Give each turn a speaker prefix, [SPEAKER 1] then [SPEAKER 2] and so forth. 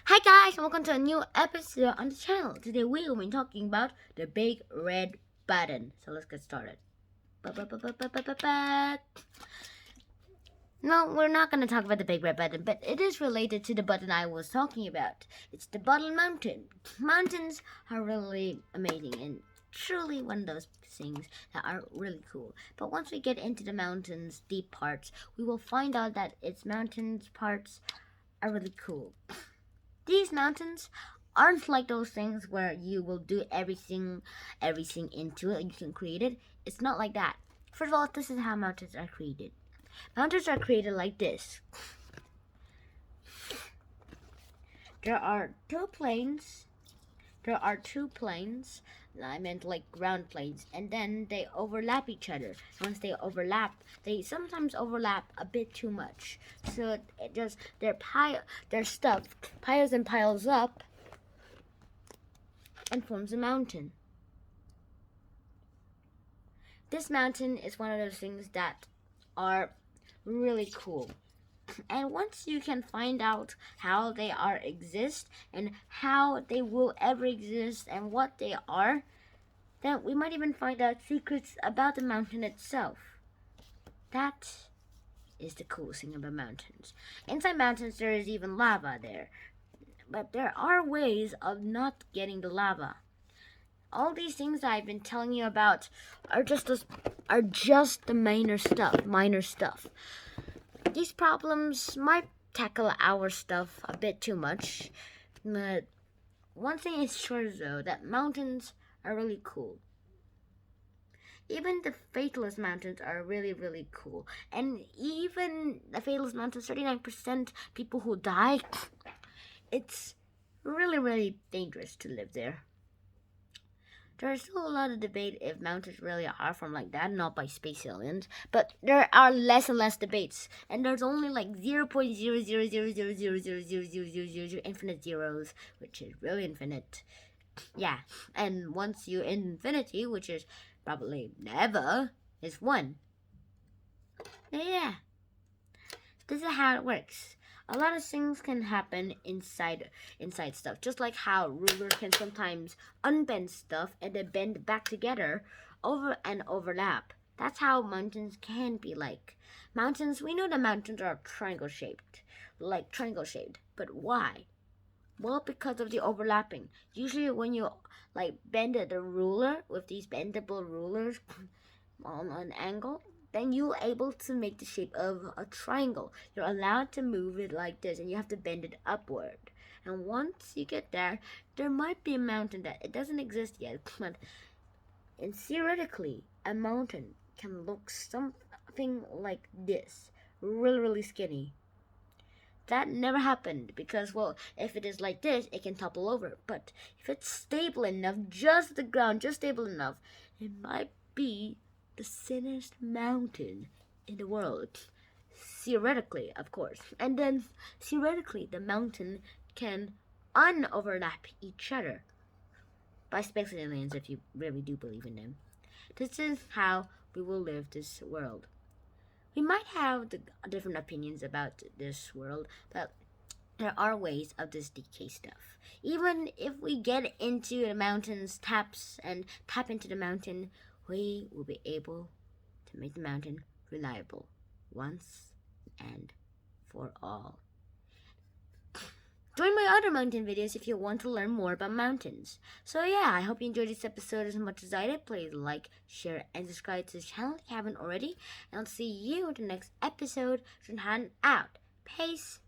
[SPEAKER 1] Hi guys, and welcome to a new episode on the channel. Today we will be talking about the big red button. So let's get started. No, we're not going to talk about the big red button, but it is related to the button I was talking about. It's the button mountain. Mountains are really amazing and truly one of those things that are really cool. But once we get into the mountains deep parts, we will find out that its mountains parts are really cool. These mountains aren't like those things where you will do everything into it and you can create it. It's not like that. First of all, this is how mountains are created. Mountains are created like this. There are two planes. I meant like ground planes, and then they overlap each other. Once they overlap, they sometimes overlap a bit too much. So it just their stuff piles and piles up and forms a mountain. This mountain is one of those things that are really cool. And once you can find out how they exist and how they will ever exist and what they are, then we might even find out secrets about the mountain itself. That is the coolest thing about mountains. Inside mountains there is even lava there. But there are ways of not getting the lava. All these things that I've been telling you about are just the minor stuff. These problems might tackle our stuff a bit too much, but one thing is sure though, that mountains are really cool. Even the Fatalist Mountains are really, really cool. And even the Fatalist Mountains, 39% people who die, it's really, really dangerous to live there. There's still a lot of debate if mountains really are formed like that, not by space aliens. But there are less and less debates, and there's only like 0.00000000000 infinite zeros, which is really infinite. Yeah, and once you infinity, which is probably never, is 1. Yeah, this is how it works. A lot of things can happen inside stuff. Just like how rulers can sometimes unbend stuff and then bend back together over and overlap. That's how mountains can be like. Mountains, we know that mountains are triangle shaped. But why? Well, because of the overlapping. Usually when you bend the ruler with these bendable rulers on an angle, then you're able to make the shape of a triangle. You're allowed to move it like this, and you have to bend it upward. And once you get there, there might be a mountain that it doesn't exist yet, but theoretically, a mountain can look something like this, really, really skinny. That never happened because, well, if it is like this, it can topple over. But if it's stable enough, just the ground, just stable enough, it might be the thinnest mountain in the world. Theoretically, of course. And then, theoretically, the mountain can unoverlap each other. By space aliens, if you really do believe in them. This is how we will live this world. We might have different opinions about this world, but there are ways of this decay stuff. Even if we get into the mountains, tap into the mountain, we will be able to make the mountain reliable once and for all. Join my other mountain videos if you want to learn more about mountains. So yeah, I hope you enjoyed this episode as much as I did. Please like, share, and subscribe to the channel if you haven't already. And I'll see you in the next episode. Out. Peace.